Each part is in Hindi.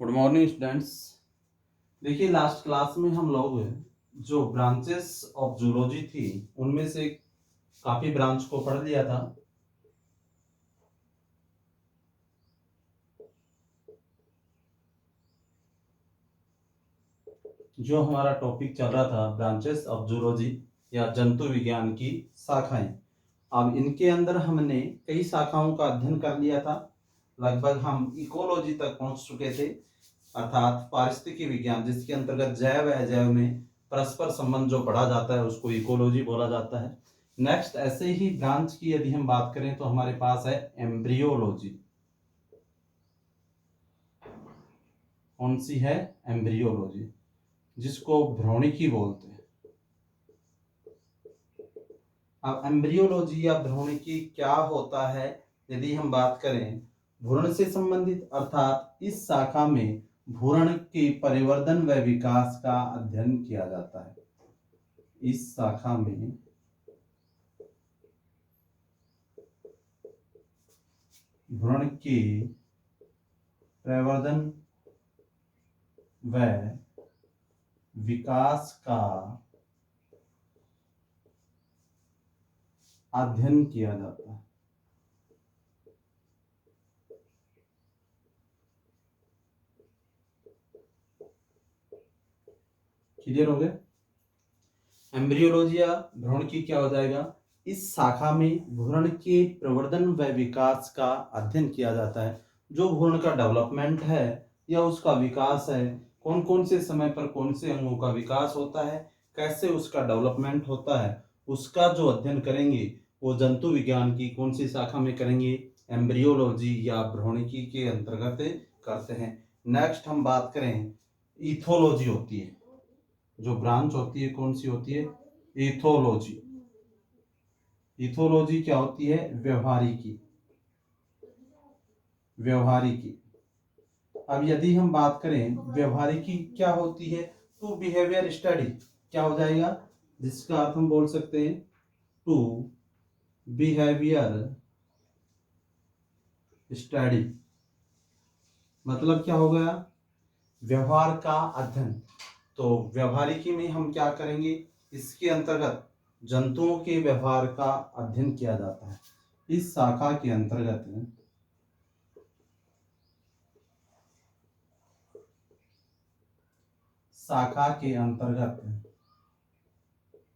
Good morning students. देखिए लास्ट क्लास में हम लोग जो ब्रांचेस ऑफ जूलॉजी थी उनमें से काफी ब्रांच को पढ़ लिया था। जो हमारा टॉपिक चल रहा था ब्रांचेस ऑफ जूलॉजी या जंतु विज्ञान की शाखाएं। अब इनके अंदर हमने कई शाखाओं का अध्ययन कर लिया था। लगभग हम इकोलॉजी तक पहुंच चुके थे, अर्थात पारिस्थितिकी विज्ञान, जिसके अंतर्गत जैव अजैव में परस्पर संबंध जो पढ़ा जाता है उसको इकोलॉजी बोला जाता है। नेक्स्ट ऐसे ही ब्रांच की यदि हम बात करें तो हमारे पास है एम्ब्रियोलॉजी। कौन सी है? एम्ब्रियोलॉजी, जिसको भ्रूणिकी बोलते हैं। अब एम्ब्रियोलॉजी या भ्रूणिकी क्या होता है यदि हम बात करें, भ्रूण से संबंधित, अर्थात इस शाखा में भ्रूण के परिवर्धन व विकास का अध्ययन किया जाता है। इस शाखा में भ्रूण के परिवर्धन व विकास का अध्ययन किया जाता है। क्लियर हो गया? एम्ब्रियोलॉजी या भ्रूणिकी क्या हो जाएगा? इस शाखा में भ्रूण के प्रवर्धन व विकास का अध्ययन किया जाता है। जो भ्रूण का डेवलपमेंट है या उसका विकास है, कौन कौन से समय पर कौन से अंगों का विकास होता है, कैसे उसका डेवलपमेंट होता है, उसका जो अध्ययन करेंगे वो जंतु विज्ञान की कौन सी शाखा में करेंगे? एम्ब्रियोलॉजी या भ्रूणिकी के अंतर्गत करते हैं। नेक्स्ट हम बात करें, इथोलॉजी होती है। जो ब्रांच होती है कौन सी होती है? इथोलॉजी। इथोलॉजी क्या होती है? व्यवहारिकी। व्यवहारिकी। अब यदि हम बात करें व्यवहारिकी क्या होती है, टू बिहेवियर स्टडी क्या हो जाएगा, जिसका अर्थ हम बोल सकते हैं टू बिहेवियर स्टडी। मतलब क्या हो गया? व्यवहार का अध्ययन। तो व्यवहारिकी में हम क्या करेंगे? इसके अंतर्गत जंतुओं के व्यवहार का अध्ययन किया जाता है। इस शाखा के अंतर्गत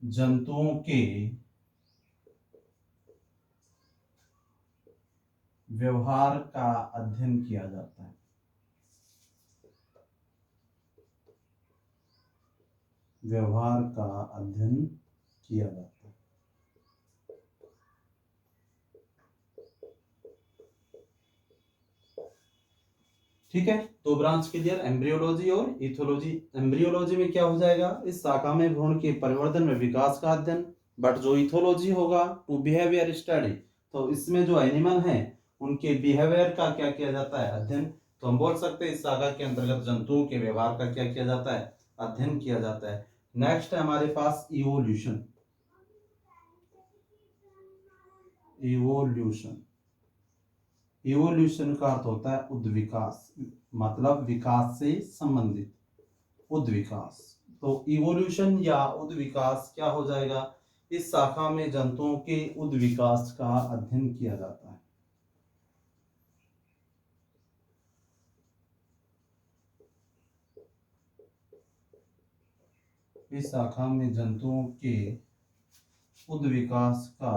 जंतुओं के व्यवहार का अध्ययन किया जाता है। व्यवहार का अध्ययन किया जाता है। ठीक है, तो ब्रांच क्लियर, एम्ब्रियोलॉजी और इथोलॉजी। एम्ब्रियोलॉजी में क्या हो जाएगा? इस शाखा में भ्रूण के परिवर्धन में विकास का अध्ययन। बट जो इथोलॉजी होगा टू बिहेवियर स्टडी, तो इसमें जो एनिमल हैं उनके बिहेवियर का क्या किया जाता है? अध्ययन। तो हम बोल सकते हैं इस शाखा के अंतर्गत जंतुओं के व्यवहार का क्या किया जाता है? अध्ययन किया जाता है। नेक्स्ट है हमारे पास इवोल्यूशन। इवोल्यूशन, इवोल्यूशन का अर्थ होता है उद्विकास, मतलब विकास से संबंधित उद्विकास। तो इवोल्यूशन या उद्विकास क्या हो जाएगा? इस शाखा में जंतुओं के उद्विकास का अध्ययन किया जाता है। इस शाखा में जंतुओं के उद्विकास का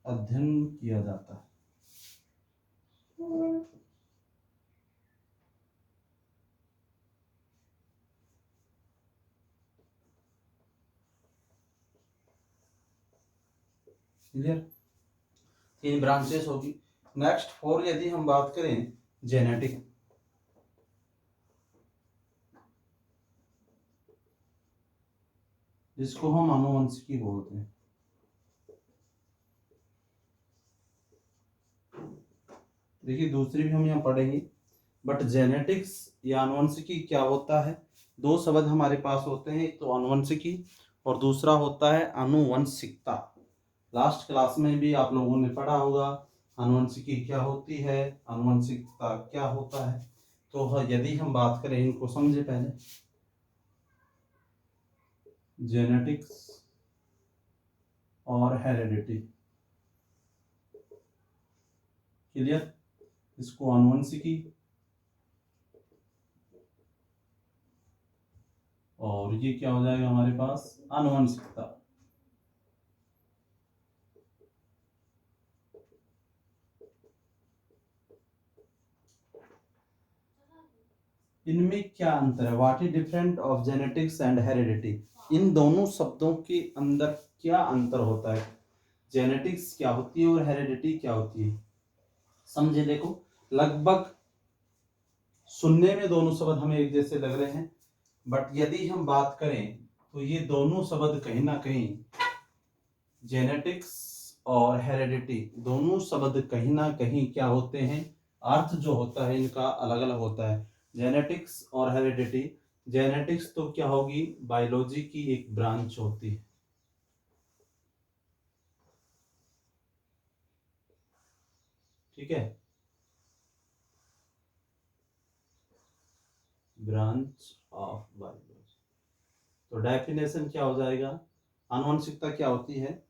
अध्ययन किया जाता है। क्लियर? 3 ब्रांचेस होगी। नेक्स्ट 4 यदि हम बात करें, जेनेटिक। जिसको हम आनुवंशिकी बोलते हैं। देखिए दूसरी भी हम यहाँ पढ़ेंगे, बट जेनेटिक्स या आनुवंशिकी क्या होता है? 2 शब्द हमारे पास होते हैं, एक तो आनुवंशिकी और दूसरा होता है आनुवंशिकता। लास्ट क्लास में भी आप लोगों ने पढ़ा होगा आनुवंशिकी क्या होती है, आनुवंशिकता क्या होता है। तो यदि हम बात करें, इनको समझे पहले, जेनेटिक्स और हेरेडिटी, क्लियर। इसको आनुवंशिकी और ये क्या हो जाएगा हमारे पास, आनुवंशिकता। इनमें क्या अंतर है, what is different of genetics and heredity, इन दोनों शब्दों के अंदर क्या अंतर होता है, जेनेटिक्स क्या होती है और हेरेडिटी क्या होती है। समझे, देखो लगभग सुनने में दोनों शब्द हमें एक जैसे लग रहे हैं, बट यदि हम बात करें तो ये दोनों शब्द कहीं ना कहीं, जेनेटिक्स और हेरेडिटी दोनों शब्द कहीं ना कहीं क्या होते हैं, अर्थ जो होता है इनका अलग अलग होता है। जेनेटिक्स और हेरेडिटी, जेनेटिक्स तो क्या होगी, बायोलॉजी की एक ब्रांच होती है, ठीक है, ब्रांच ऑफ बायोलॉजी। तो डेफिनेशन क्या हो जाएगा, आनुवंशिकता क्या होती है,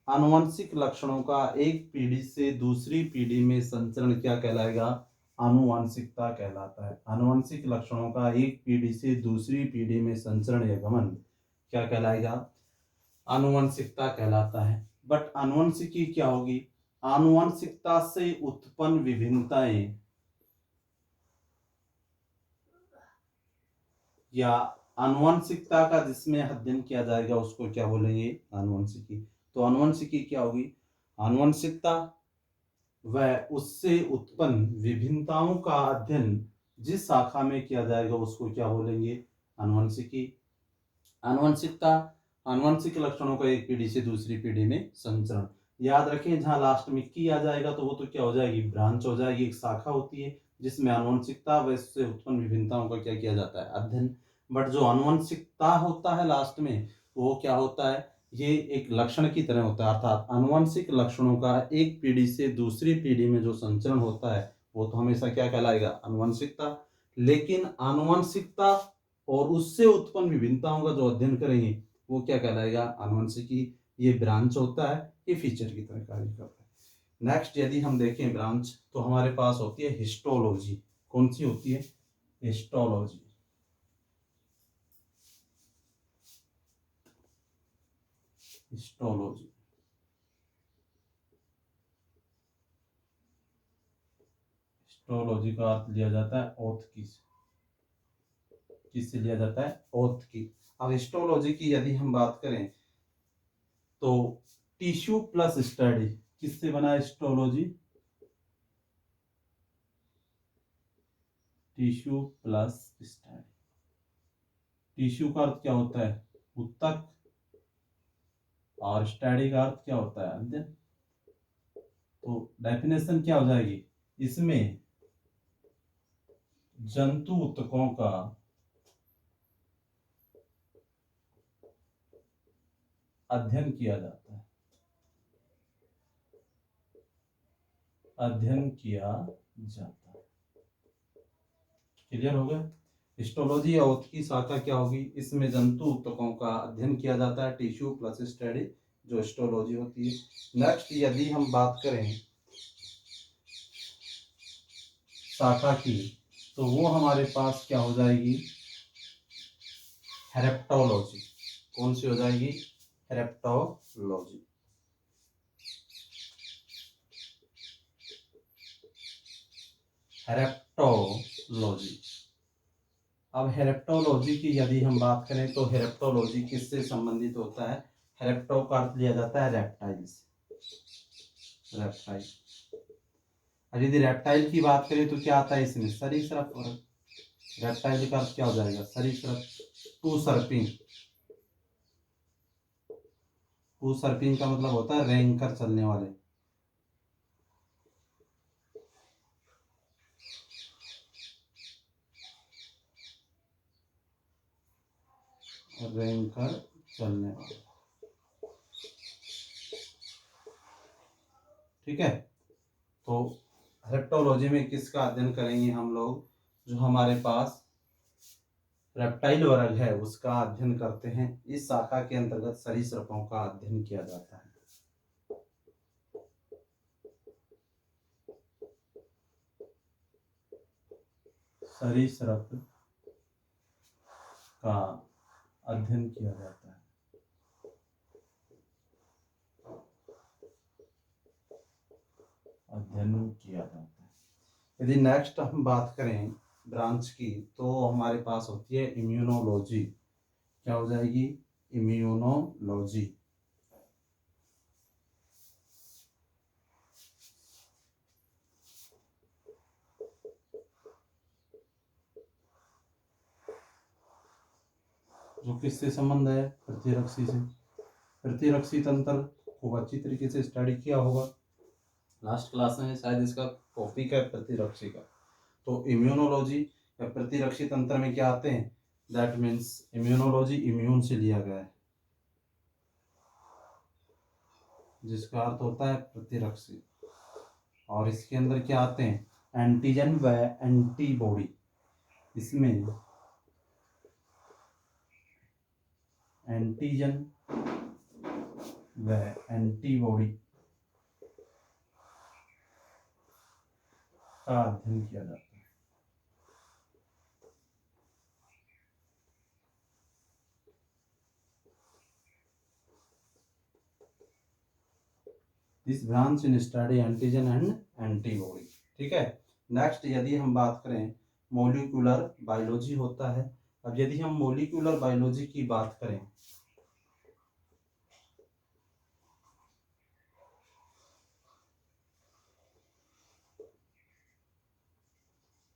आनुवंशिक लक्षणों का एक पीढ़ी से दूसरी पीढ़ी में संचरण क्या कहलाएगा, आनुवंशिकता कहलाता है। आनुवंशिक लक्षणों का एक पीढ़ी से दूसरी पीढ़ी में संचरण या गमन क्या कहलाएगा, आनुवंशिकता कहलाता है। बट आनुवंशिकी क्या होगी, आनुवंशिकता से उत्पन्न विभिन्नताएं या आनुवंशिकता का जिसमें अध्ययन किया जाएगा उसको क्या बोलेंगे, आनुवंशिकी। तो आनुवंशिकी क्या होगी, आनुवंशिकता व उससे उत्पन्न विभिन्नताओं का अध्ययन जिस शाखा में किया जाएगा उसको क्या बोलेंगे, आनुवंशिकी। आनुवंशिकता, आनुवंशिक लक्षणों का एक पीढ़ी से दूसरी पीढ़ी में संचरण, याद रखें जहां लास्ट में की आ जाएगा तो वो तो क्या हो जाएगी, ब्रांच हो जाएगी, एक शाखा होती है जिसमें आनुवंशिकता व इससे उत्पन्न विभिन्नताओं का क्या किया जाता है, अध्ययन। बट जो आनुवंशिकता होता है लास्ट में वो क्या होता है, ये एक लक्षण की तरह होता है, अर्थात आनुवंशिक लक्षणों का एक पीढ़ी से दूसरी पीढ़ी में जो संचरण होता है वो तो हमेशा क्या कहलाएगा, आनुवंशिकता। लेकिन आनुवंशिकता और उससे उत्पन्न विभिन्नताओं का जो अध्ययन करेंगे वो क्या कहलाएगा, आनुवंशिकी। ये ब्रांच होता है, ये फीचर की तरह कार्य करता है। नेक्स्ट यदि हम देखें ब्रांच तो हमारे पास होती है हिस्टोलॉजी। कौन सी होती है, हिस्टोलॉजी। हिस्टोलॉजी, हिस्टोलॉजी का अर्थ लिया जाता है ओथ की, किससे लिया जाता है, ओथ की। अब हिस्टोलॉजी की यदि हम बात करें तो टिश्यू प्लस स्टडी, किससे बना है histology, tissue plus study. Tissue का अर्थ क्या होता है, ऊतक, और स्टडी का अर्थ क्या होता है, अध्ययन। तो डेफिनेशन क्या हो जाएगी, इसमें जंतु ऊतकों का अध्ययन किया जाता है, अध्ययन किया जाता है। क्लियर हो गया, हिस्टोलॉजी या ओथ की शाखा क्या होगी, इसमें जंतु ऊतकों का अध्ययन किया जाता है, टिश्यू प्लस स्टडी जो हिस्टोलॉजी होती है। नेक्स्ट यदि हम बात करें शाखा की तो वो हमारे पास क्या हो जाएगी, हेरेप्टोलॉजी। कौन सी हो जाएगी, हेरेप्टोलॉजी। हेरेप्टोलॉजी। अब हेरेप्टोलॉजी की यदि हम बात करें तो हेरेप्टोलॉजी किससे संबंधित होता है, हेरेप्टो का अर्थ लिया जाता है रेप्टाइल से, रेप्टाइल। और यदि रेप्टाइल की बात करें तो क्या आता है इसमें, सरीसृप। और रेप्टाइल का अर्थ क्या हो जाएगा, सरीसृप, टू सर्पिंग। टू सर्पिंग का मतलब होता है रेंग कर चलने वाले, रेंग कर चलने वाले। ठीक है। तो रेप्टोलॉजी में किसका अध्ययन करेंगे हम लोग, जो हमारे पास रेप्टाइल वर्ग है उसका अध्ययन करते हैं। इस शाखा के अंतर्गत सरीसृपों का अध्ययन किया जाता है। सरीसृप का अध्ययन किया जाता है। अध्ययन किया जाता है। यदि नेक्स्ट हम बात करें ब्रांच की, तो हमारे पास होती है इम्यूनोलॉजी। क्या हो जाएगी? इम्यूनोलॉजी। जो किससे संबंध है? प्रतिरक्षी से। प्रतिरक्षी तंत्र खूब अच्छी तरीके से स्टडी किया होगा, लास्ट क्लास में शायद इसका टॉपिक है प्रतिरक्षी का। तो इम्यूनोलॉजी या प्रतिरक्षी तंत्र में क्या आते हैं? दैट मीन्स इम्यूनोलॉजी इम्यून से लिया गया है, जिसका अर्थ होता है प्रतिरक्षी। और इसके अंदर क्या आते हैं? एंटीजन व एंटीबॉडी। इसमें एंटीजन व एंटीबॉडी का अध्ययन किया जाता है। This branch in study antigen and antibody. ठीक है। नेक्स्ट यदि हम बात करें मॉलिक्यूलर बायोलॉजी होता है। अब यदि हम मॉलिक्यूलर बायोलॉजी की बात करें,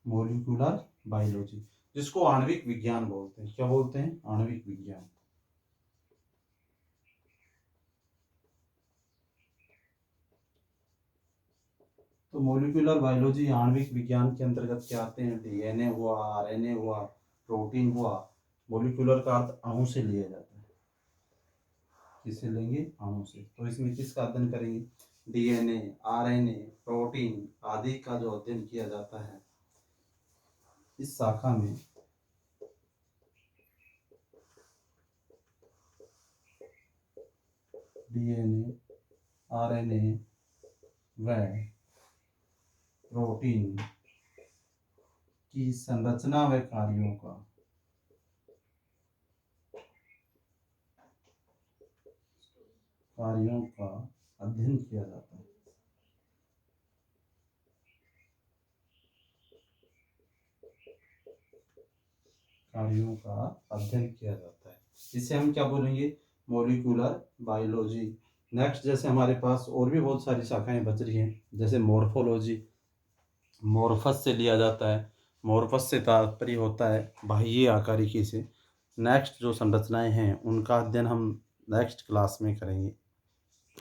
मॉलिक्यूलर बायोलॉजी जिसको आणविक विज्ञान बोलते हैं। क्या बोलते हैं? आणविक विज्ञान। तो मॉलिक्यूलर बायोलॉजी आणविक विज्ञान के अंतर्गत क्या आते हैं? डीएनए हुआ, आरएनए हुआ, प्रोटीन हुआ। मॉलिक्यूलर का अर्थ अणु से लिया जाता है। किससे लेंगे? अणु से। तो इसमें किसका अध्ययन करेंगे? डीएनए, आरएनए, प्रोटीन आदि का जो अध्ययन किया जाता है इस शाखा में डीएनए, आरएनए व प्रोटीन की संरचना व कार्यों का अध्ययन किया जाता है। कार्यों का अध्ययन किया जाता है, इसे हम क्या बोलेंगे? Molecular biology. नेक्स्ट जैसे हमारे पास और भी बहुत सारी शाखाएं बच रही हैं, जैसे मॉर्फोलॉजी। मॉर्फस से लिया जाता है। मॉर्फस से तात्पर्य होता है बाह्य आकारिकी से। नेक्स्ट जो संरचनाएं हैं उनका अध्ययन हम नेक्स्ट क्लास में करेंगे।